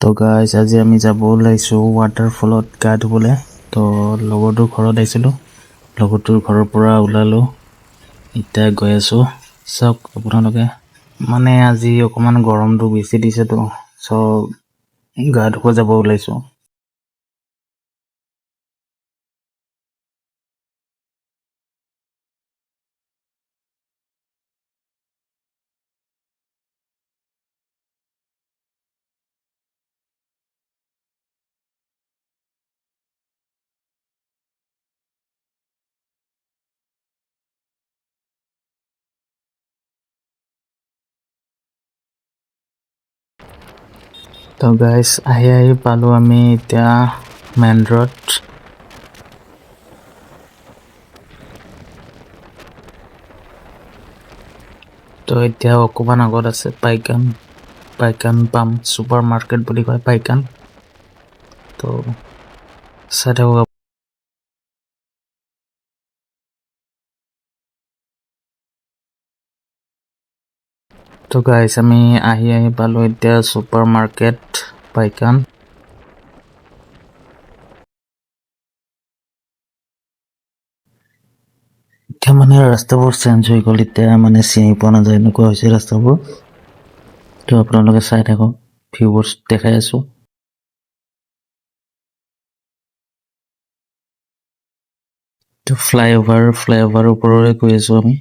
তো গাইজ আজি আমি যাব ওলাইছোঁ ৱাটাৰফলত গা ধুবলৈ। তো লগৰটোৰ ঘৰত আহিছিলোঁ, লগৰটোৰ ঘৰৰ পৰা ওলালোঁ, এতিয়া গৈ আছোঁ। চাওক আপোনালোকে, মানে আজি অকণমান গৰমটো বেছি দিছেতো, গা ধুব যাব ওলাইছোঁ। তো গাইজ আহি পালোঁ আমি এতিয়া মেইন ৰোড। তো এতিয়া অকণমান আগত আছে পাইকান পাম ছুপাৰ মাৰ্কেট বুলি কয় পাইকান। তো চাই থাকক। তো গাইজ আমি আহি পালোঁ এতিয়া ছুপাৰ মাৰ্কেট পাইকান। এতিয়া মানে ৰাস্তাবোৰ চেঞ্জ হৈ গ'ল, এতিয়া মানে চিনি পোৱা নাযায়, এনেকুৱা হৈছে ৰাস্তাবোৰ। তো আপোনালোকে চাই থাকক, ভিউবোৰ দেখাই আছোঁ। তো ফ্লাইঅভাৰ ওপৰৰে গৈ আছোঁ আমি।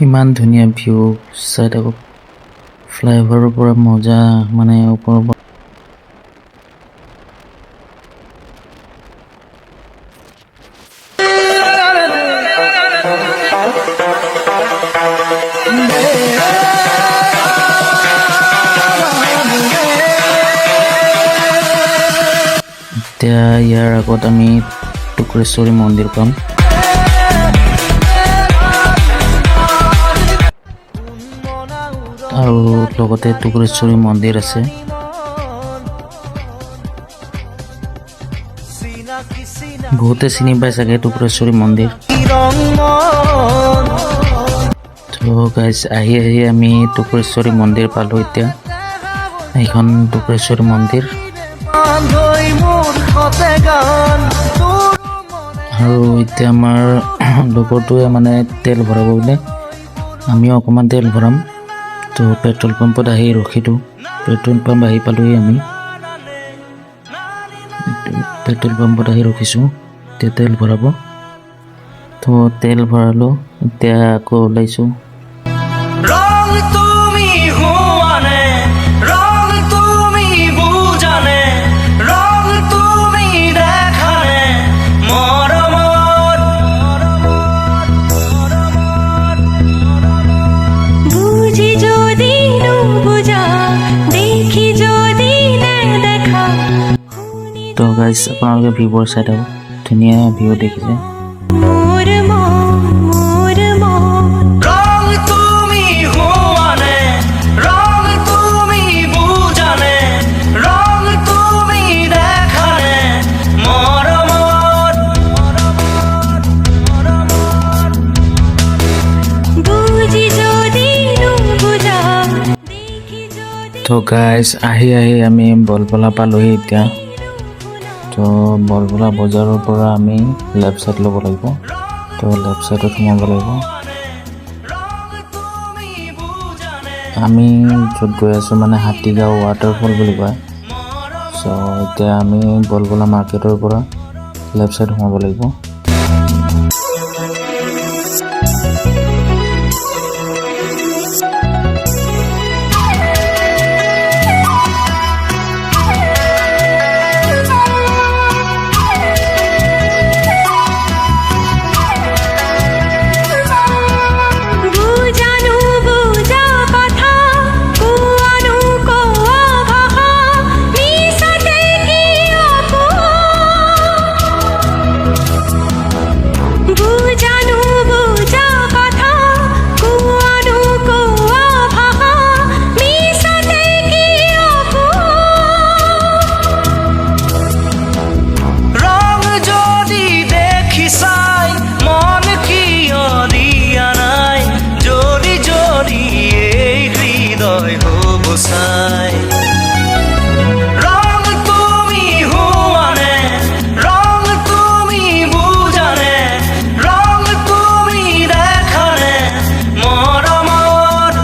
ইমান ধুনীয়া ভিউ চাই থাকক, ফ্লাইঅভাৰৰ পৰা মজা, মানে ওপৰৰ পৰা এতিয়া ইয়াৰ আগত আমি টুক্ৰেশ্বৰী মন্দিৰ পাম। আৰু লগতে টুক্ৰেশ্বৰী মন্দিৰ আছে। বহুতে চিনি পাই চাগে টুক্ৰেশ্বৰী মন্দিৰ। তো গাইজ আহি আমি টুক্ৰেশ্বৰী মন্দিৰ পালোঁ। এতিয়া এইখন টুক্ৰেশ্বৰী মন্দিৰ। আৰু এতিয়া আমাৰ লগৰটোৱে মানে তেল ভৰাব বোলে, আমিও অকণমান তেল ভৰাম। তো পেট্ৰল পাম্পত আহি ৰখিলোঁ, পেট্ৰল পাম্প আহি পালোঁহি আমি। পেট্ৰল পাম্পত আহি ৰখিছোঁ, এতিয়া তেল ভৰাব। তো তেল ভৰালোঁ, এতিয়া আকৌ ওলাইছোঁ। তো গাইজ আপোনালোকে ভিউবোৰ চাই থাকক, ধুনীয়া ভিউ দেখিছে। তো গাইজ আহি আমি বলবলা পালোহি এতিয়া। তো বলবলা বজাৰৰ পৰা আমি লেফ্ট ছাইড ল'ব লাগিব। তো লেফ্ট ছাইডত সোমাব লাগিব। আমি য'ত গৈ আছোঁ মানে হাতীগাঁও ৱাটাৰফল বুলি কয়। এতিয়া আমি বলবলা মাৰ্কেটৰ পৰা লেফ্ট ছাইড সোমাব লাগিব। সঁচাই ৰং তুমি হোৱানে ৰং তুমি বুজানে ৰং তুমি দেখানে মৰমত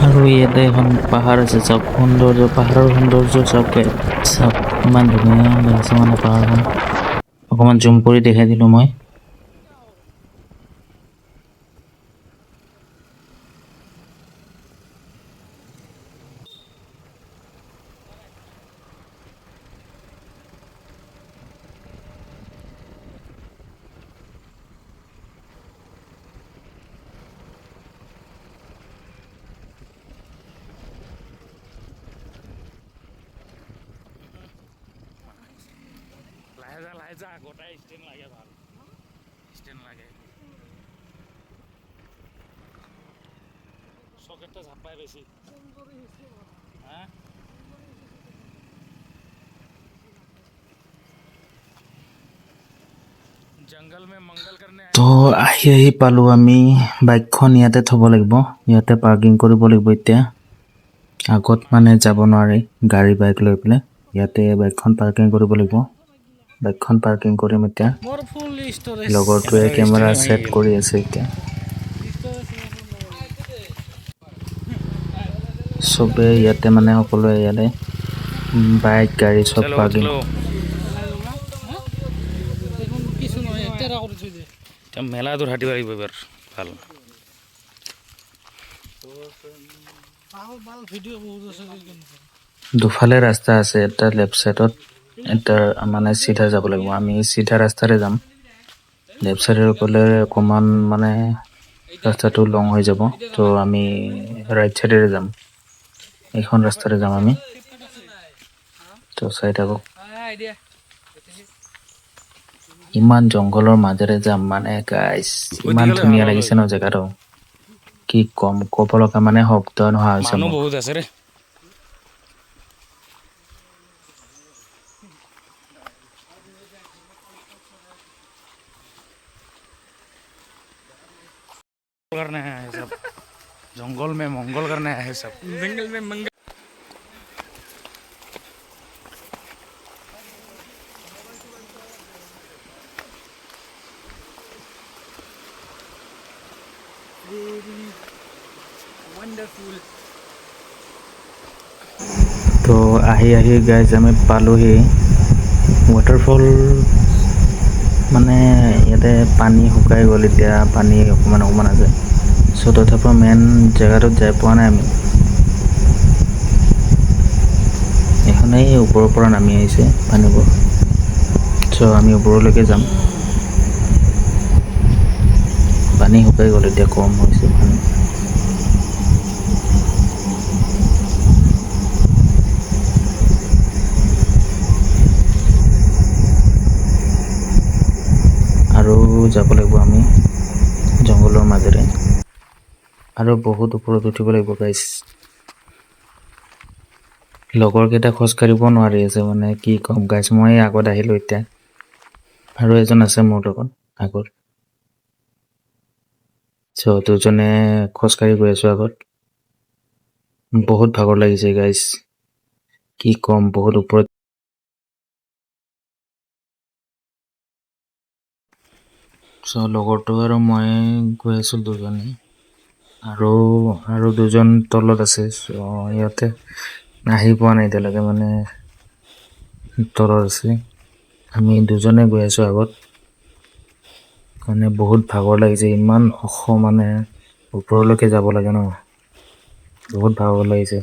আৰু ইয়াতে এখন পাহাৰ আছে চাওক সৌন্দৰ্য পাহাৰৰ সৌন্দৰ্য চাওক চাওক ইমান ধুনীয়া লাগিছে মানে পাহাৰখন অকণমান জুম কৰি দেখাই দিলোঁ মই লাহে যা গোটাই ষ্টেন লাগে ভাল ষ্টেন লাগে সকেটটা ঝাপায় বেশি হ্যাঁ জঙ্গল মে মঙ্গল করনে তো আহি পালোঁ আমি বাইকখন ইয়াতে থ'ব লাগিব ইয়াতে পাৰ্কিং কৰিব লাগিব এতিয়া আগত মানে যাব নোৱাৰি গাড়ী বাইক লৈ পেলাই ইয়াতে বাইকখন পাৰ্কিং কৰিব লাগিব বাইকখন পাৰ্কিং কৰিম এতিয়া মোৰ ফুল ষ্ট'ৰেজ লগৰটোৱে কেমেৰা ছেট কৰি আছে এতিয়া চবে ইয়াতে মানে সকলোৱে ইয়াতে বাইক গাড়ী চব চলো পাৰ্কিং চলো এতিয়া মেলাটো হাতিব লাগিব এবাৰ ভাল দুফালে ৰাস্তা আছে এটা লেফ্ট চাইডত এটা মানে চিধা যাব লাগিব আমি চিধা ৰাস্তাৰে যাম লেফ্ট চাইডে গ'লে অকণমান মানে ৰাস্তাটো লং হৈ যাব তো আমি ৰাইট চাইডেৰে যাম এইখন ৰাস্তাৰে যাম আমি তো চাই থাকক ইমান জংঘলৰ মাজেৰে যাম মানে গাইছ ইমান গ'লে ধুনীয়া ভাল হ'ল লাগিছে ন জেগাটো কি কম ক'ব লগা মানে শব্দ নোহোৱা হৈছে মানুহ মোৰ বহুত আছে ৰে करने आया है सब जंगल में मंगल करने आया है सब जंगल में मंगल তো আহি আহি গাইজ আমি পালোহি ৱাটাৰফল মানে ইয়াতে পানী শুকাই গ'ল এতিয়া পানী অকণমান অকণমান আছে চ' তথাপিও মেইন জেগাটোত যাই পোৱা নাই আমি এইখনেই ওপৰৰ পৰা নামি আহিছে পানীবোৰ চ' আমি ওপৰলৈকে যাম পানী শুকাই গ'ল এতিয়া কম হৈছে পানী আৰু যাব লাগিব আমি জংঘলৰ মাজেৰে আৰু বহুত ওপৰত উঠিব লাগিব গাইছ লগৰকেইটা খোজ কাঢ়িব নোৱাৰি আছে মানে কি ক'ম গাইছ মই আগত আহিলোঁ এতিয়া আৰু এজন আছে মোৰ লগত আগত চ' দুজনে খোজকাঢ়ি গৈ আছোঁ আগত বহুত ভাগৰ লাগিছে গাইছ কি ক'ম বহুত ওপৰত চ' লগৰটো আৰু মই গৈ আছোঁ দুজনে আৰু দুজন তলত আছে চ' সিহঁতে আহি পোৱা নাই এতিয়ালৈকে মানে তলত আছে আমি দুজনে গৈ আছোঁ আগত মানে বহুত ভাগৰ লাগিছে ইমান ওখ মানে ওপৰলৈকে যাব লাগে ন বহুত ভাগৰ লাগিছে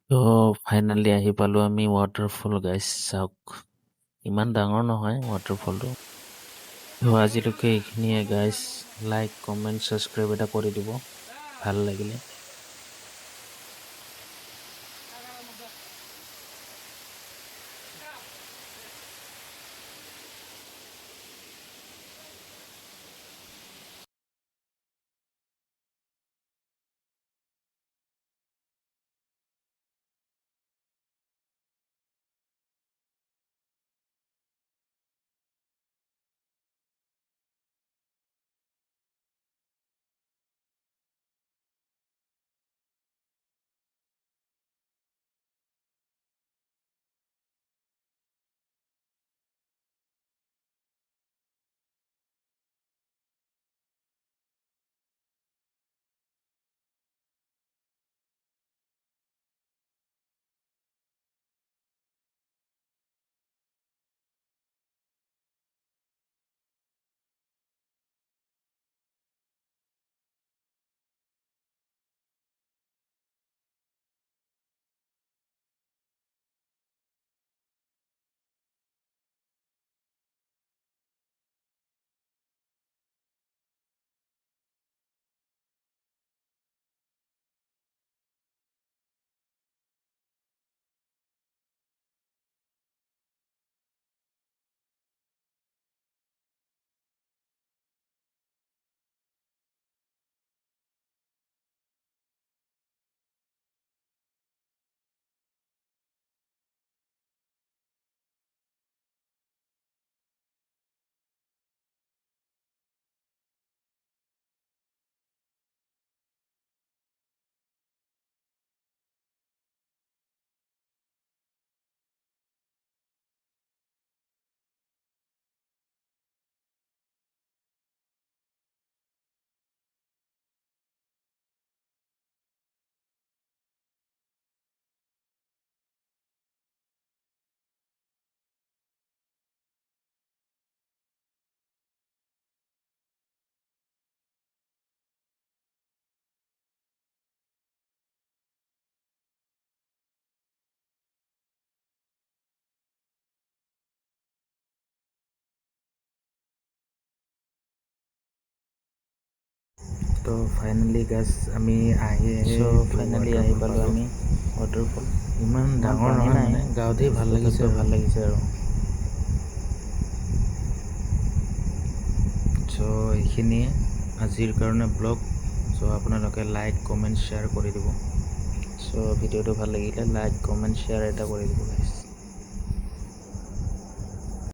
তো ফাইনেলি আহি পালোঁ আমি ৱাটাৰফল গাইছ চাওক ইমান ডাঙৰ নহয় ৱাটাৰফলটো তো আজিলৈকে এইখিনিয়ে গাইছ লাইক কমেণ্ট ছাবস্ক্ৰাইব এটা কৰি দিব ভাল লাগিলে তো ফাইনেলি গাছ আমি আহি পালোঁ আমি ৱাটাৰফল ইমান ডাঙৰ নহয় মানে গাঁৱতেই ভাল লাগিছে আৰু চ' এইখিনিয়ে আজিৰ কাৰণে ব্লগ চ' আপোনালোকে লাইক কমেণ্ট শ্বেয়াৰ কৰি দিব চ' ভিডিঅ'টো ভাল লাগিলে লাইক কমেণ্ট শ্বেয়াৰ এটা কৰি দিব গাইছ